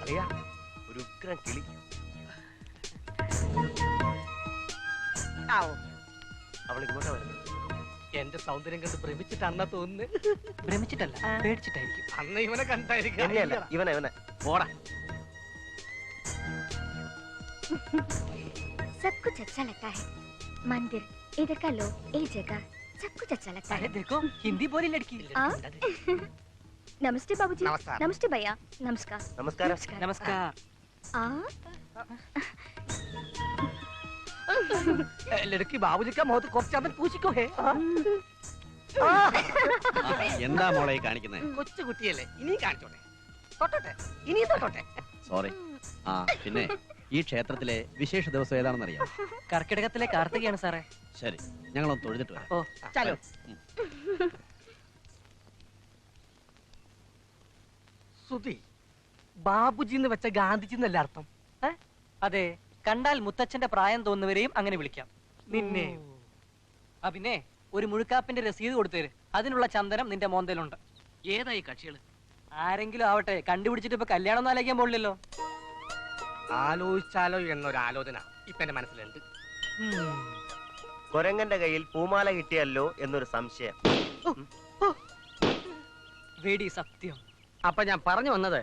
അറിയാ ഒരു ഉഗ്രം കിളി. അവൾ ഇങ്ങോട്ടാ വരുന്നത്. എന്റെ സൗന്ദര്യം കണ്ട് ഭ്രമിച്ചിട്ടാണെന്നാ തോന്നുന്നു. ഭ്രമിച്ചിട്ടല്ല, പേടിച്ചിട്ടായിരിക്കും. അന്ന് ഇവനെ കണ്ടായിരിക്കും. ഇവനെ പോടാ. सब कुछ अच्छा लगता है, मंदिर, इधर का लोग, ये जगह, सब कुछ अच्छा लगता है। देखो हिंदी बोली लड़की. नमस्ते बाबूजी. नमस्कार. नमस्ते भैया. नमस्कार. നമസ്കാരം. नमस्कार. ലड़की बाबूजी का मुंह तो കുറച്ച് അവൻ പൂശിക്കോ ഹേ. എന്താ മോളെ കാണിക്കുന്നത്? കൊച്ചു കുട്ടിയല്ലേ, ഇനിയും കാണിച്ചോട്ടെ. തൊട്ടോട്ടെ, ഇനിയും തൊട്ടോട്ടെ. സോറി. ആ പിന്നെ ഈ ക്ഷേത്രത്തിലെ വിശേഷ ദിവസം ഏതാണെന്ന് അറിയാം? കർക്കിടകത്തിലെ കാർത്തികയാണ് സാറേ. ശരി, ഞങ്ങളൊന്ന് തൊഴുതിട്ട് വരാം. ഓ ചലോ. സുധി, ബാബുജി എന്ന് വെച്ച ഗാന്ധിജി എന്നല്ല അർത്ഥം? അതെ, കണ്ടാൽ മുത്തച്ഛന്റെ പ്രായം തോന്നുന്നവരെയും അങ്ങനെ വിളിക്കാം. നിന്നെ പിന്നെ ഒരു മുഴുക്കാപ്പിന്റെ രസീത് കൊടുത്തേര്, അതിനുള്ള ചന്ദനം നിന്റെ മോന്തയിലുണ്ട്. ഏതായി കക്ഷികള്? ആരെങ്കിലും ആവട്ടെ, കണ്ടുപിടിച്ചിട്ട് ഇപ്പൊ കല്യാണം ഒന്നും ആലോചിക്കാൻ പോലില്ലല്ലോ. ആലോചിച്ചാലോ എന്നൊരു ആലോചന ഇപ്പൊ എന്റെ മനസ്സിലുണ്ട്. കൊരങ്ങന്റെ കയ്യിൽ പൂമാല കിട്ടിയല്ലോ എന്നൊരു സംശയം. വേടി സത്യം. അപ്പൊ ഞാൻ പറഞ്ഞു വന്നത്,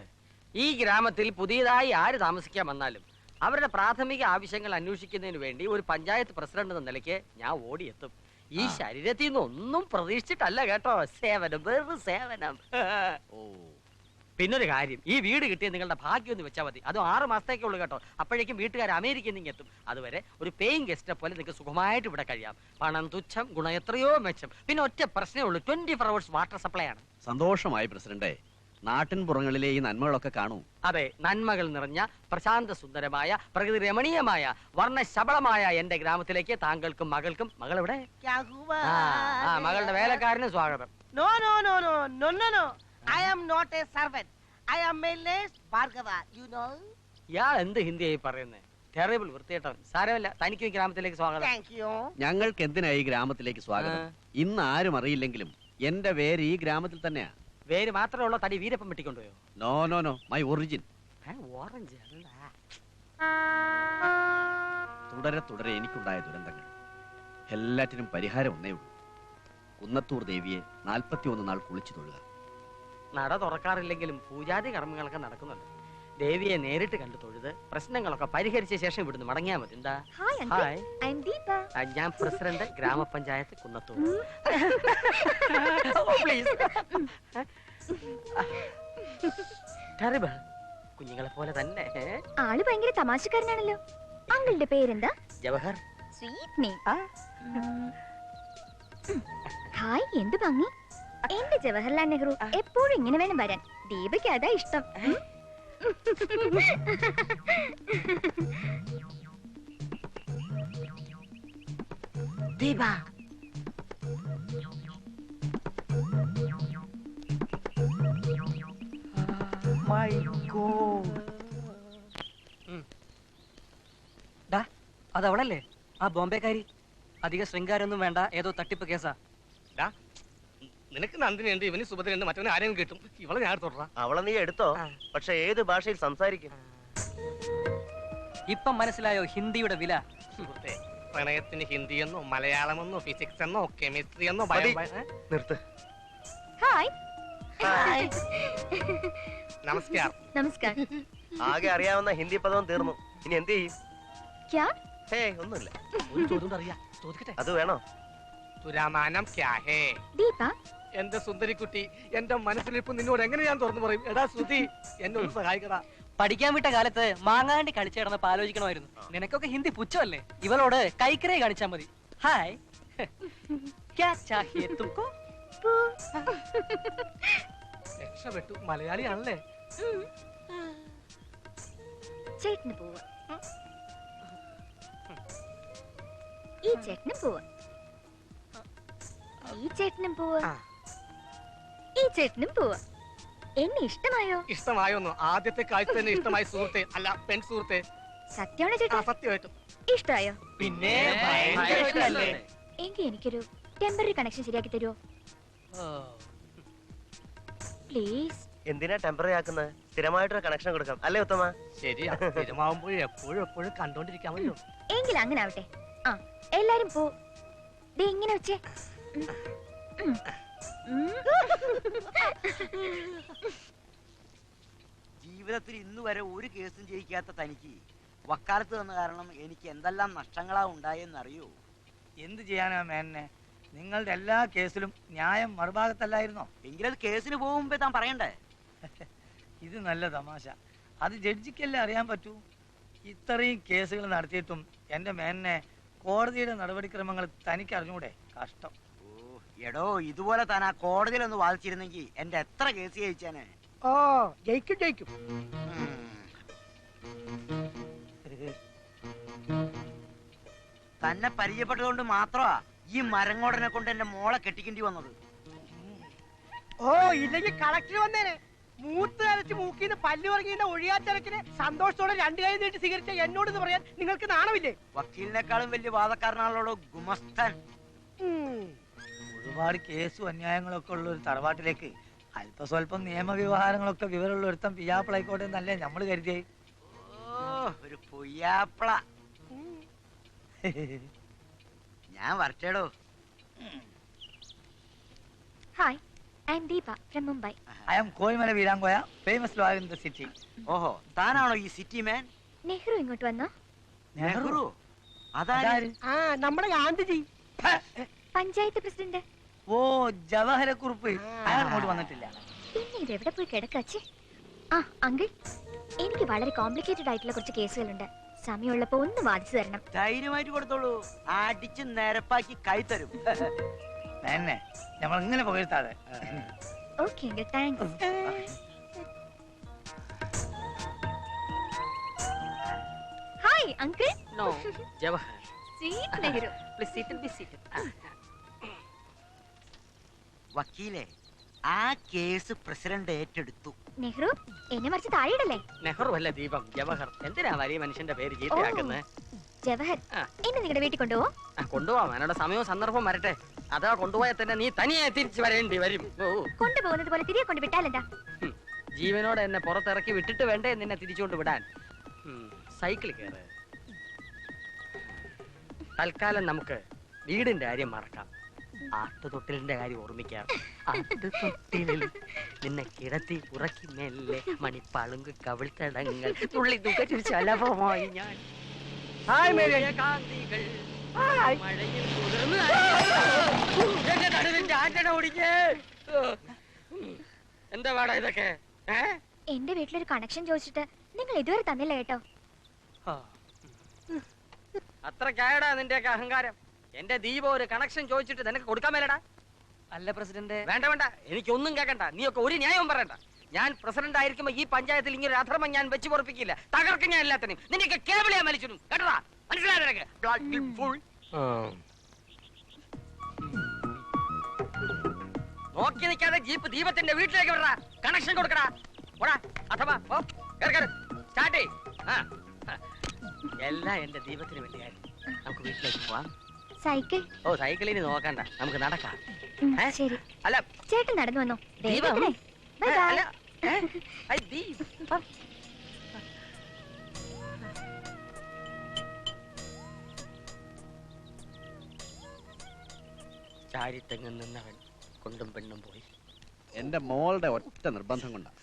ഈ ഗ്രാമത്തിൽ പുതിയതായി ആര് താമസിക്കാൻ വന്നാലും അവരുടെ പ്രാഥമിക ആവശ്യങ്ങൾ അന്വേഷിക്കുന്നതിന് വേണ്ടി ഒരു പഞ്ചായത്ത് പ്രസിഡന്റ് എന്ന നിലയ്ക്ക് ഞാൻ ഓടിയെത്തും. ഈ ശരീരത്തിൽ നിന്ന് ഒന്നും പ്രതീക്ഷിച്ചിട്ടല്ല കേട്ടോ, സേവനം, വെറും സേവനം. പിന്നൊരു കാര്യം, ഈ വീട് കിട്ടിയ നിങ്ങളുടെ ഭാഗ്യം എന്ന് വെച്ചാൽ മതി. അതും 6 മാസത്തേക്കേ ഉള്ളൂ കേട്ടോ. അപ്പോഴേക്കും വീട്ടുകാർ അമേരിക്കയിൽ നിന്ന് എത്തും. അതുവരെ ഒരു പേയിങ് ഗസ്റ്റിനെ പോലെ നിങ്ങൾക്ക് സുഖമായിട്ട് ഇവിടെ കഴിയാം. പണം തുച്ഛം, ഗുണം എത്രയോ മെച്ചം. പിന്നെ ഒറ്റ പ്രശ്നമേ ഉള്ളൂ, 24 hours വാട്ടർ സപ്ലൈ ആണ്. സന്തോഷമായി പ്രസിഡന്റെ. നാട്ടിൻ പുറങ്ങളിലെ ഈ നന്മകളൊക്കെ കാണൂ. അതെ, നന്മകൾ നിറഞ്ഞ പ്രശാന്ത സുന്ദരമായ പ്രകൃതി രമണീയമായ വർണ്ണശബളമായ എന്റെ ഗ്രാമത്തിലേക്ക് താങ്കൾക്കും മകൾക്കും, മകൾ എവിടെ? മകളുടെ വേലക്കാരന് സ്വാഗതം. No, no, no, no, no, no, no. I am not a servant. I am Miles Bhargava, you know. ഇയാൾ എന്ത് ഹിന്ദിയായി പറയുന്നത്? ടെറിബിൾ, വൃത്തികെട്ടവൻ. സാരമില്ല, തനിക്ക് ഈ ഗ്രാമത്തിലേക്ക് സ്വാഗതം. Thank you. ഞങ്ങൾക്ക് എന്തിനായി ഈ ഗ്രാമത്തിലേക്ക് സ്വാഗതം? ഇന്ന് ആരും അറിയില്ലെങ്കിലും എന്റെ പേര് ഈ ഗ്രാമത്തിൽ തന്നെയാ. വേര് മാത്രമുള്ള തടി വീരപ്പം വെട്ടിക്കൊണ്ടുപോയോ? No no no, my origin. Orange. തുടരെ തുടരെ എനിക്കുണ്ടായ ദുരന്തങ്ങൾ എല്ലാറ്റിനും പരിഹാരം ഒന്നേ ഉള്ളൂ. കുന്നത്തൂർ ദേവിയെ 41 നാൾ കുളിച്ചു തൊഴുക. നട തുറക്കാറില്ലെങ്കിലും പൂജാതി കർമ്മങ്ങളൊക്കെ നടക്കുന്നുണ്ട്. ദേവിയെ നേരിട്ട് കണ്ടു തൊഴുത് പ്രശ്നങ്ങളൊക്കെ പരിഹരിച്ച ശേഷം ഇവിടുന്ന് മടങ്ങിയാൽ മതി. എന്താ? Hi, uncle. I'm Deepa. ഞാൻ പ്രസിഡന്റ്, ഗ്രാമപഞ്ചായത്ത് കുന്നത്തൂർ. ടെറിബിൾ, കുഞ്ഞുങ്ങളെ പോലെ തന്നെ. ആള് ഭയങ്കര തമാശക്കാരനാണല്ലോ. അങ്കിളുടെ പേരെന്താ? ജവഹർ. Sweet name. ഹായ്, എന്ത് ഭംഗി. എന്റെ ജവഹർലാൽ നെഹ്റു എപ്പോഴും ഇങ്ങനെ വേണം വരാൻ. ദീപയ്ക്ക് അതാ ഇഷ്ടം. Deepa, my God. അതവളല്ലേ, ആ ബോംബെക്കാരി? അധിക ശൃംഗാരൊന്നും വേണ്ട, ഏതോ തട്ടിപ്പ് കേസാ. നിനക്ക് നന്ദിനുണ്ട്, ഇവന് സുഭദ്രയുണ്ട്, മറ്റവന് ആരെയും കിട്ടും. ഇവളെ ഞാൻ തുടരാം. അവളെ നീ എടുത്തോ, പക്ഷെ ഏത് ഭാഷയിൽ സംസാരിക്കും? ഇപ്പം മനസ്സിലായോ ഹിന്ദിയുടെ വില? സുഹൃത്തെ, പ്രണയത്തിന് ഹിന്ദി എന്നോ മലയാളമെന്നോ ഫിസിക്സ് എന്നോ കെമിസ്ട്രി എന്നോ നിർത്ത്. ഹായ്. നമസ്കാരം. നമസ്കാരം. ആകെ അറിയാവുന്ന ഹിന്ദി പദവും തീർന്നു. ഇനി എന്ത് ചെയ്യും? ക്യാ? ഹേ, ഒന്നുമില്ല. ഒരു ചോദ്യം അറിയാം, ചോദിക്കട്ടെ? അത് വേണോ? തുരാമാനം ക്യാ ഹേ? ദീപ. എന്റെ സുന്ദരിക്കുട്ടി, എന്റെ മനസ്സിലിപ്പോ നിന്നോട് എങ്ങനെ ഞാൻ തുറന്നു പറയും? എടാ ശ്രുതി, എന്നെ ഒന്ന് സഹായിക്കടാ. പഠിക്കാൻ വിട്ട കാലത്ത് മാങ്ങാണ്ടി കളിച്ചു കിടന്നപ്പോ ആലോചിക്കണമായിരുന്നു. നിനക്കൊക്കെ ഹിന്ദി പുച്ഛമല്ലേ? ഇവളോട് കൈക്കരയെ കാണിച്ചാ മതി. ഹായ്, ക്യാ ചാഹിയേ തുംകോ? രക്ഷപ്പെട്ടു, മലയാളിയാണല്ലേ? ചേട്ടന് പോവാ. ഈ ചേട്ടനും പോവാ. ഈ ചേട്ടനും പോവാ. ഈ ചേട്ടനും പോവാ. എന്നെ ഇഷ്ടമായോ? ഇഷ്ടമായോന്നോ? ആദ്യത്തെ കാഴ്ച തന്നെ ഇഷ്ടമായി സുഹൃത്തെ, അല്ല പെൺ സുഹൃത്തെ. സത്യമാണോ ചേട്ടാ? സത്യമായിട്ടും. ഇഷ്ടമായോ? പിന്നെ എങ്കിൽ എനിക്കൊരു ടെമ്പററി കണക്ഷൻ ശരിയാക്കി തരുമോ? പ്ലീസ്. എന്തിനാ ടെമ്പററി ആക്കുന്നത്? സ്ഥിരമായിട്ടൊരു കണക്ഷൻ കൊടുക്കാം അല്ലേ ഉത്തമ? ശരിയാ, സ്ഥിരമാവുമ്പോഴും എപ്പോഴും എപ്പോഴും കണ്ടോണ്ടിരിക്കാമല്ലോ. എങ്കിൽ അങ്ങനെ ആവട്ടെ. ആ, എല്ലാരും പോ. ദേ ഇങ്ങനെ വെച്ചേ. ജീവിതത്തിൽ ഇന്ന് വരെ ഒരു കേസും ജയിക്കാത്ത തനിക്ക് വക്കാലത്ത് തന്ന കാരണം എനിക്ക് എന്തെല്ലാം നഷ്ടങ്ങളാ ഉണ്ടായെന്നറിയോ? എന്ത് ചെയ്യാനാ മേനെ, നിങ്ങളുടെ എല്ലാ കേസിലും ന്യായം മറുഭാഗത്തല്ലായിരുന്നോ? എങ്കിലത് കേസിന് പോകുമ്പോ താൻ പറയണ്ടേ? ഇത് നല്ല തമാശ. അത് ജഡ്ജിക്കല്ലേ അറിയാൻ പറ്റൂ. ഇത്രയും കേസുകൾ നടത്തിയിട്ടും എന്റെ മേനെ കോടതിയുടെ നടപടിക്രമങ്ങൾ തനിക്ക് അറിഞ്ഞൂടെ? കഷ്ടം. ഓ എടോ, ഇതുപോലെ താൻ ആ കോടതിയിലൊന്ന് വാദിച്ചിരുന്നെങ്കിൽ എന്റെ എത്ര കേസ് ജയിച്ചാനെ. ഓ ജയിക്കും ജയിക്കും. തന്നെ പരിചയപ്പെട്ടതുകൊണ്ട് മാത്രമാ ഈ മരങ്ങോടനെ കൊണ്ട് എന്റെ മോളെ കെട്ടിക്കേണ്ടി വന്നത്. ഓ ഇല്ലെങ്കിൽ കളക്ടർ വന്നേനെ. മൂത്ത് അരച്ച് മൂക്കിന്ന് പല്ലു ഇറങ്ങിയ ഒഴിയാത്തിരക്കിന് സന്തോഷത്തോടെ രണ്ടു കൈ നീട്ടി സ്വീകരിച്ച എന്നോട് ഇത് പറയാൻ നിങ്ങൾക്ക് നാണമില്ലേ? വക്കീലിനേക്കാളും വലിയ വാദക്കാരനാണല്ലോ ഗുമസ്തൻ. ഒരുപാട് കേസും അന്യായങ്ങളൊക്കെ ഉള്ള ഒരു തറവാട്ടിലേക്ക് അല്പസ്വല്പം നിയമവ്യവഹാരങ്ങളൊക്കെ വിവരമുള്ള ഒരുത്തം പിയാപ്പിളായിക്കോട്ടെ എന്നല്ലേ നമ്മള് കരുതിയേ. ഓ ഒരു പൊയ്യാപ്പിള. ഞാൻ വരട്ടേടോ. Hi, I am Deepa from Mumbai. I am കോയിമല വീരാങ്കോയ, famous lawyer in the city. ഓഹോ, താനാണോ ഈ സിറ്റി മാൻ? നെഹ്റു ഇങ്ങോട്ട് വന്നോ? നെഹ്റു? അതാര്? ആ നമ്മുടെ ഗാന്ധിജി, പഞ്ചായത്ത് പ്രസിഡന്റ്. ഓ ജവഹരക്കുറുപ്പ്. അയാൾ അങ്ങോട്ട് വന്നിട്ടില്ല. പിന്നെ ഇത് എവിടെ പോയി കിടക്കാച്ചേ? ആ അങ്കിൾ, എനിക്ക് വളരെ കോംപ്ലിക്കേറ്റഡ് ആയിട്ടുള്ള കുറച്ച് കേസുകളുണ്ട്. സമയമുള്ളപ്പോ ഒന്ന് വാദിച്ചു തരണം. ധൈര്യമായിട്ട് കൊടുത്തോളൂ, അടിച്ച് നിരപ്പാക്കി കൈ തരും. എന്നെ നമ്മൾ ഇങ്ങനെ പുകഴ്ത്താതെ. Okay uncle, thanks. Hi uncle. No Jawahar. Sweet Nehru. Please sit and be seated. വക്കീലെ, ആ കേസ് പ്രസിഡന്റ് ഏറ്റെടുത്തു. നെഹ്റു എന്നെ മറിച്ച് താഴെയിടല്ലേ? നെഹ്റു അല്ല ദീപം, ജവഹർ. എന്തിനാ വലിയ മനുഷ്യന്റെ പേര് ചീത്തയാക്കുന്നത്? ജവഹർ, ആ. എന്നെ നിങ്ങളുടെ വീട്ടിൽ കൊണ്ടുപോവോ? കൊണ്ടുപോവാം, അതിനുള്ള സമയവും സന്ദർഭവും വരട്ടെ. അതാ കൊണ്ടുപോയാൽ തന്നെ നീ തനിയെ തിരിച്ചു വരേണ്ടി വരും. ഓ കൊണ്ടുപോകുന്നത് പോലെ തിരികെ കൊണ്ട് വിട്ടാലെന്താ? ജീവനോടെ എന്നെ പുറത്തിറക്കി വിട്ടിട്ട് വേണ്ടേ നിന്നെ തിരിച്ചുകൊണ്ട് വിടാൻ? സൈക്കിൾ കയറ്. തൽക്കാലം നമുക്ക് വീടിന്റെ കാര്യം മറക്കാം. ആട്ടുതൊട്ടിലിന്റെ കാര്യം ഓർമ്മിക്കാം. ആട്ടുതൊട്ടിലിൽ നിന്നെ കിടത്തി ഉറക്കി മെല്ലെ മണിപ്പളുങ്ക് കവിൾത്തടങ്ങൾ തുള്ളി തുകച്ചു ശലഭമായി ഞാൻ. കാന്തികൾ മഴയിൽ തുടർന്ന് എന്റെ നടുവിന്റെ ആറ്റട ഓടിക്കേ. എന്താ പാടാ ഇതൊക്കെ? എന്റെ വീട്ടിലൊരു കണക്ഷൻ ചോദിച്ചിട്ട് നിങ്ങൾ ഇതുവരെ തന്നില്ല കേട്ടോ. അത്രക്കായടാ നിന്റെയൊക്കെ അഹങ്കാരം. എന്റെ ദീപ ഒരു കണക്ഷൻ ചോദിച്ചിട്ട് നിനക്ക് കൊടുക്കാൻ മേലടാ. അല്ല പ്രസിഡന്റ്. വേണ്ട വേണ്ട, എനിക്കൊന്നും കേൾക്കണ്ട. നീയൊക്കെ ഒരു ന്യായവും പറയണ്ട. ഞാൻ പ്രസിഡന്റ് ആയിരിക്കുമ്പോ ഈ പഞ്ചായത്തിൽ ഇങ്ങനെ അധർമ്മം ഞാൻ വെച്ച് പൊറപ്പിക്കില്ല. തകർക്കും ഞാൻ എല്ലാത്തിനും. നിന്റെയൊക്കെ കേബിൾ ഞാൻ വലിച്ചിടും കേട്ടടാ. മനസ്സിലായോ നിനക്ക്? നോക്കി നിൽക്കാതെ ജീപ്പ് ദീപത്തിന്റെ വീട്ടിലേക്ക് വിടടാ. കണക്ഷൻ കൊടുക്കടാ. ഓടാ അഥവാ സ്റ്റാർട്ട് ചെയ്. എല്ലാം എന്റെ ദീപത്തിന് വേണ്ടിയായിരുന്നു. നമുക്ക് വീട്ടിലേക്ക് പോവാം. സൈക്കിൾ? ഓ സൈക്കിളിന് നോക്കണ്ട, നമുക്ക് നടക്കാം. ശരി. അല്ല ചേട്ടൻ നടന്നു വന്നോ? ദീപം. Bye bye. അല്ല ഐ ദീപം. ചാരിത്തെങ്ങും നിന്നവൻ കൊണ്ടും പെണ്ണും പോയി. എന്റെ മോളുടെ ഒറ്റ നിർബന്ധം കൊണ്ടാണ്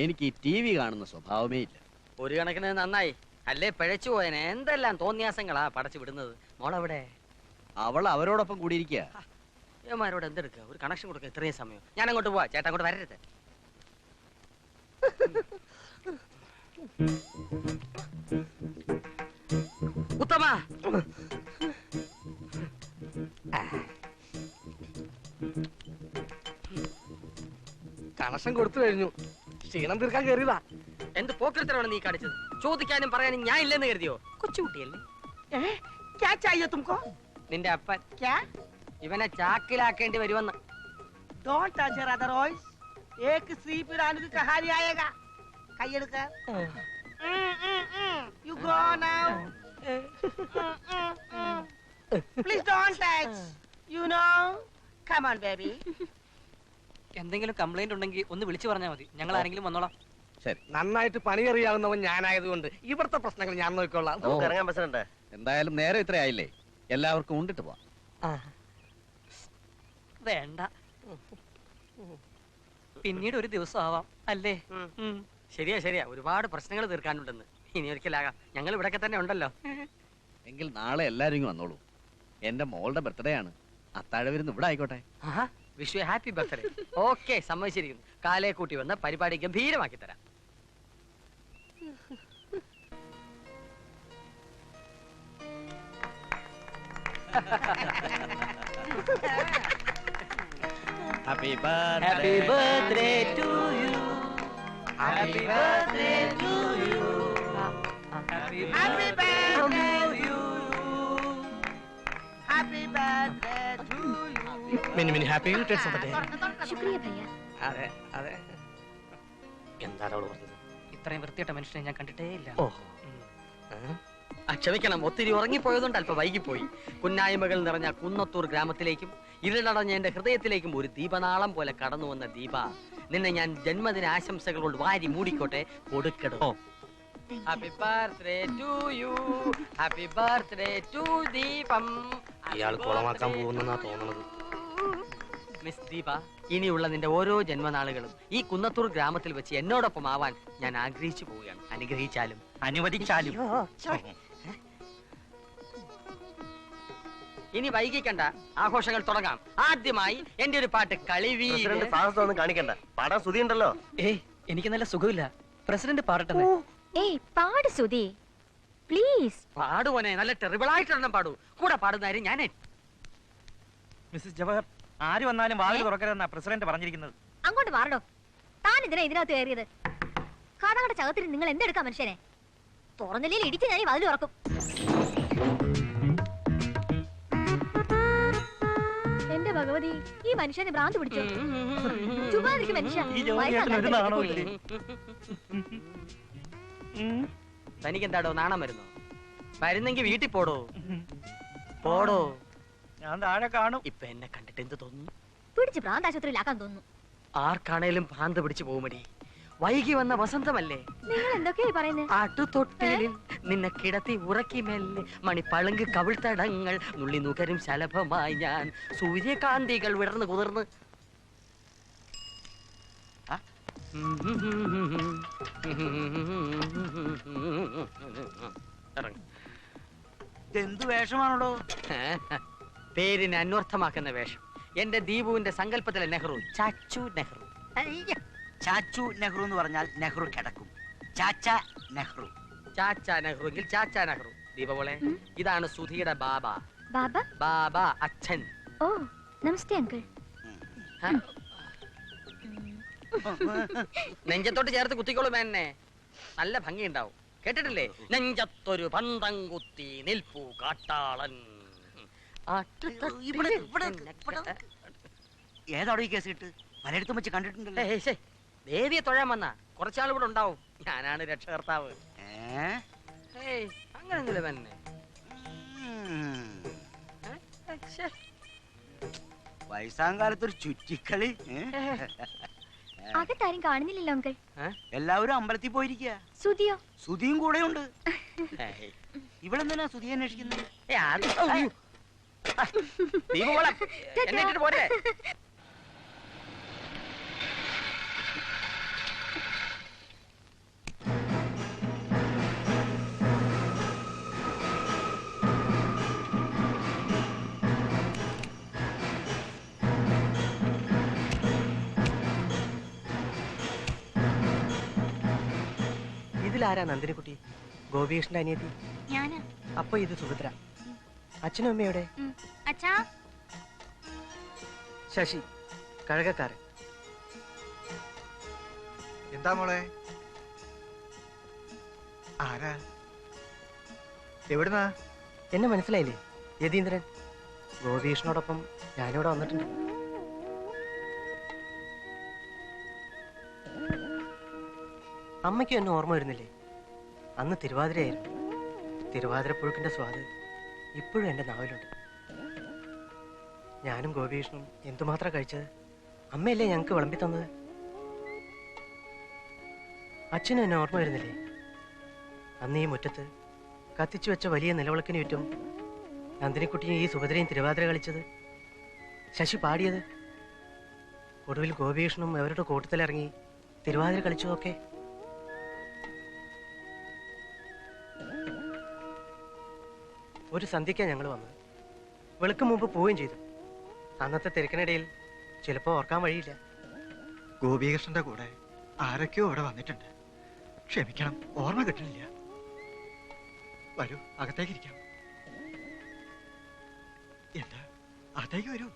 എനിക്ക് ഈ ടി വി കാണുന്ന സ്വഭാവമേ ഇല്ല. ഒരു കണക്കിന് നന്നായി. അല്ലേ പിഴച്ചു പോയനെ. എന്തെല്ലാം തോന്നിയാസങ്ങളാ പടച്ചു വിടുന്നത്. മോളെവിടെ? അവൾ അവരോടൊപ്പം കൂടിയിരിക്കുക. ഏമാരോട് എന്തെടുക്കുക? ഒരു കണക്ഷൻ കൊടുക്കുക. ഇത്രയും സമയം ഞാൻ അങ്ങോട്ട് പോവാ. ചേട്ടാ അങ്ങോട്ട് വരരുത്. ഉത്തമ, കണക്ഷൻ കൊടുത്തു കഴിഞ്ഞു. ക്ഷീണം തീർക്കാൻ കയറിയതാ. എന്ത് പോക്കരത്തിലാണ് നീ കാണിച്ചത്? ചോദിക്കാനും പറയാനും ഞാൻ ഇല്ലെന്ന് കരുതിയോ? കൊച്ചുകുട്ടിയല്ലേ? क्या चाहिए तुमको? നിന്റെ അപ്പൻ क्या? ഇവനെ ചാക്കിലാക്കേണ്ടി വരുമെന്ന്. Don't touch her otherwise. एक श्री पिरानु की कहानी आएगा. कहिए कर. You go now. Please don't touch. You know. Come on, baby. എന്തെങ്കിലും കംപ്ലൈന്റ് ഉണ്ടെങ്കിൽ ഒന്ന് വിളിച്ചു പറഞ്ഞാൽ മതി, ഞങ്ങൾ ആരെങ്കിലും വന്നോളാം. ശരി. നന്നായിട്ട് പണിയറിയാവുന്നവൻ ഞാനായതുകൊണ്ട് ഇവിടുത്തെ പ്രശ്നങ്ങൾ ഞാൻ നോക്കിക്കൊള്ളാം. നമുക്ക് ഇറങ്ങാൻ പ്രസിഡന്റ്. എന്തായാലും നേരെ ഇത്രയായില്ലേ, എല്ലാവർക്കും ഉണ്ടിട്ട് പോവാം. വേണ്ട, പിന്നീട് ഒരു ദിവസം ആവാം അല്ലേ? ശരിയാ ശരിയാ, ഒരുപാട് പ്രശ്നങ്ങൾ തീർക്കാനുണ്ടെന്ന്. ഇനി ഒരിക്കലാകാം, ഞങ്ങൾ ഇവിടൊക്കെ തന്നെ ഉണ്ടല്ലോ. എങ്കിൽ നാളെ എല്ലാവരും ഇങ്ങ് വന്നോളൂ. എന്റെ മോളുടെ ബർത്ത്ഡേ ആണ്, അത്താഴ വിരുന്ന് ഇവിടെ ആയിക്കോട്ടെ. Wish you happy birthday. Okay, സമ്മതിച്ചിരിക്കുന്നു. കാലയെ കൂട്ടി വന്ന് പരിപാടി ഗംഭീരമാക്കി തരാം. Happy happy birthday to you, happy birthday to you, happy birthday to you, happy birthday to you. Many many happy returns of the day. ശുക്രിയ ഭയ്യ. അതെ അതെ. എന്താണ് അവള് പറഞ്ഞത്? ഇത്രയും വൃത്തിയിട്ട മനുഷ്യനെ ഞാൻ കണ്ടിട്ടേ ഇല്ല. ഓഹോ, ക്ഷമിക്കണം, ഒത്തിരി ഉറങ്ങിപ്പോയതുകൊണ്ട് അല്പം വൈകിപ്പോയി. കുന്നായ്മകൾ നിറഞ്ഞ കുന്നത്തൂർ ഗ്രാമത്തിലേക്കും ഇരുളടഞ്ഞ എന്റെ ഹൃദയത്തിലേക്കും ഒരു ദീപനാളം പോലെ കടന്നു വന്ന ദീപ, നിന്നെ ഞാൻ ജന്മദിന ആശംസകൾ കൊണ്ട് വാരി മൂടിക്കോട്ടെ, കൊടുക്കടോ. Happy birthday to you, happy birthday to Deepam. ഇയാൾ കുളമാക്കാൻ പോകുന്നെന്നാ തോന്നുന്നത്. മിസ് ദീപ, ഇനിയുള്ള നിന്റെ ഓരോ ജന്മനാളുകളും ഈ കുന്നത്തൂർ ഗ്രാമത്തിൽ വെച്ച് എന്നോടൊപ്പം ആവാൻ ഞാൻ ആഗ്രഹിച്ചു പോവുകയാണ്. അനുഗ്രഹിച്ചാലും അനുവദിച്ചാലും. ഇനി വൈകിക്കണ്ട, ആഘോഷങ്ങൾ തുടങ്ങാം. ആദ്യമായി എന്റെ ഒരു പാട്ട് കളിവീ. പ്രസിഡന്റ് സാഹസം ഒന്നും കാണിക്കണ്ട, പാടാൻ സ്തുതി ഉണ്ടല്ലോ. ഏയ്, എനിക്ക് നല്ല സുഖമില്ല. പ്രസിഡന്റ് പാടട്ടെ. ഏയ് പാട് സുധി പ്ലീസ്. പാടുവനെ, നല്ല ടെറിബിളായിട്ടൊരെണ്ണം പാടൂ. കൂടെ പാടുന്നാരും ഞാനേ. മിസ്സസ് ജവഹർ, ആര് വന്നാലും വാതിൽ തുറക്കരുതെന്നാ പ്രസിഡന്റ് പറഞ്ഞിരിക്കുന്നത്. അങ്ങോട്ട് മാറടോ. താൻ ഇതിനാ ഇതിനകത്ത് കയറിയത്? കടകട ചകത്തിന് നിങ്ങൾ എന്തെടുക്കാം മനുഷ്യനെ? തുറന്നില്ലെങ്കിൽ ഇടിച്ച് ഞാൻ ഈ വാതിൽ തുറക്കും. എന്റെ ഭഗവതി, ഈ മനുഷ്യനെ ഭ്രാന്ത് പിടിച്ചോ? ചുമ്മാതിരിക്കും മനുഷ്യ. തനിക്കെന്താടോ നാണം വരുന്നോ? വരുന്നെങ്കി വീട്ടിൽ പോടോ. പോടോ. ഞാൻ താഴെ കാണും. ഇപ്പൊ എന്നെ കണ്ടിട്ട് എന്ത് തോന്നുന്നു? പിടിച്ച് ഭ്രാന്താശുപത്രിയിലാക്കാൻ തോന്നുന്നു. ആർക്കാണേലും ഭ്രാന്ത് പിടിച്ചു പോകുമടി. വൈകി വന്ന വസന്തമല്ലേ? നിങ്ങൾ എന്തൊക്കെയായി പറയുന്നത്? ആട്ടുതൊട്ടിലിൽ നിന്നെ കിടത്തി ഉറക്കി മെല്ലെ മണിപ്പളുങ്ക് കവിൾത്തടങ്ങൾ നുള്ളി നുകരും ശലഭമായി ഞാൻ സൂര്യകാന്തികൾ വിടർന്ന് കുതിർന്ന്. എന്ത് വേഷമാണോ? പേരിനെ അന്വർത്ഥമാക്കുന്ന വേഷം. എന്റെ ദീപുവിന്റെ സങ്കല്പത്തിലെ നെഹ്റു, ചാച്ചു നെഹ്റു. ചാച്ചു നെഹ്റു എന്ന് പറഞ്ഞാൽ നെഹ്റു കിടക്കും. ചാച്ച നെഹ്റു. ചാച്ചാ നെഹ്റു എങ്കിൽ ചാച്ചാ നെഹ്റു. ദീപവളെ, ഇതാണ് സുധിയുടെ ബാബ. ബാബ? ബാബ അച്ഛൻ. ഓ, നമസ്തേ അങ്കിൾ. നെഞ്ചത്തോട്ട് ചേർത്ത് കുത്തിക്കോളും എന്നെ, നല്ല ഭംഗി ഉണ്ടാവും. കേട്ടിട്ടില്ലേ? നെഞ്ചത്തൊരു പന്തം കുത്തി നിൽപ്പു കാട്ടാളൻ. ഏതാടോ ഈ കേസ് കിട്ട്? പലയിടത്തും വെച്ച് കണ്ടിട്ടുണ്ടല്ലോ. ദേവിയെ തൊഴാൻ വന്ന കുറച്ചാൾ ഇവിടെ ഉണ്ടാവും. ഞാനാണ് രക്ഷകർത്താവ്. അങ്ങനെയൊന്നുമില്ല തന്നെ. വയസ്സാം കാലത്തൊരു ചുറ്റിക്കളി. അകത്താരും കാണുന്നില്ലല്ലോ അങ്കിൾ. എല്ലാവരും അമ്പലത്തിൽ പോയിരിക്കുക. സുധിയോ? സുധിയും കൂടെ ഉണ്ട്. ഇവളെന്തിനാ സുധിയെ അന്വേഷിക്കുന്നത്? പോരെ. ഇതിലാരാ നന്ദിനിക്കുട്ടി? ഗോപികൃഷ്ണന്റെ അനിയത്തി. ഞാനാ. അപ്പൊ ഇത് സുഭദ്ര. അച്ഛനും അമ്മയോടെ? അച്ഛാ. ശശി, കഴകക്കാരൻ. എന്താ മോളെ? ആരാ? എവിടുന്നാ? എന്നെ മനസ്സിലായില്ലേ? യതീന്ദ്രൻ. ഗോപികൃഷ്ണനോടൊപ്പം ഞാനിവിടെ വന്നിട്ടുണ്ട്. അമ്മയ്ക്കും എന്നെ ഓർമ്മ വരുന്നില്ലേ? അന്ന് തിരുവാതിരയായിരുന്നു. തിരുവാതിരപ്പുഴുക്കിന്റെ സ്വാദ് ഇപ്പോഴും എന്റെ നാവിലുണ്ട്. ഞാനും ഗോപികൃഷ്ണനും എന്തുമാത്രം കഴിച്ചത്. അമ്മയല്ലേ ഞങ്ങൾക്ക് വിളമ്പി തന്നത്. അച്ഛനും എന്നെ ഓർമ്മ വരുന്നില്ലേ? അന്ന് ഈ മുറ്റത്ത് കത്തിച്ചു വെച്ച വലിയ നിലവിളക്കിന് ചുറ്റും നന്ദിനിക്കുട്ടിയും ഈ സുഭദ്രയും തിരുവാതിര കളിച്ചത്, ശശി പാടിയത്, ഒടുവിൽ ഗോപികൃഷ്ണനും അവരുടെ കൂട്ടത്തിലിറങ്ങി തിരുവാതിര കളിച്ചതൊക്കെ. ഒരു സന്ധ്യയ്ക്കാണ് ഞങ്ങൾ വന്നത്. വെളുക്കും മുമ്പ് പോവുകയും ചെയ്തു. അന്നത്തെ തിരക്കിനിടയിൽ ചിലപ്പോൾ ഓർക്കാൻ വഴിയില്ല. ഗോപികൃഷ്ണന്റെ കൂടെ ആരൊക്കെയോ ഇവിടെ വന്നിട്ടുണ്ട്. ക്ഷമിക്കണം, ഓർമ്മ കിട്ടുന്നില്ല. വരൂ, അകത്തേക്ക് ഇരിക്കാം. എന്താ, അകത്തേക്ക് വരൂ.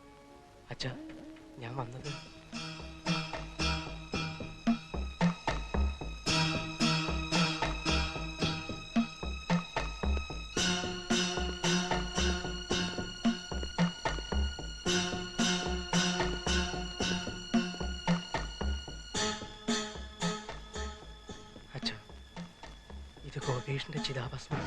അച്ഛാ, ഞാൻ വന്നത് അച്ഛാ, ഇത് ഗോപീഷിന്റെ ചിതാഭസ്മം.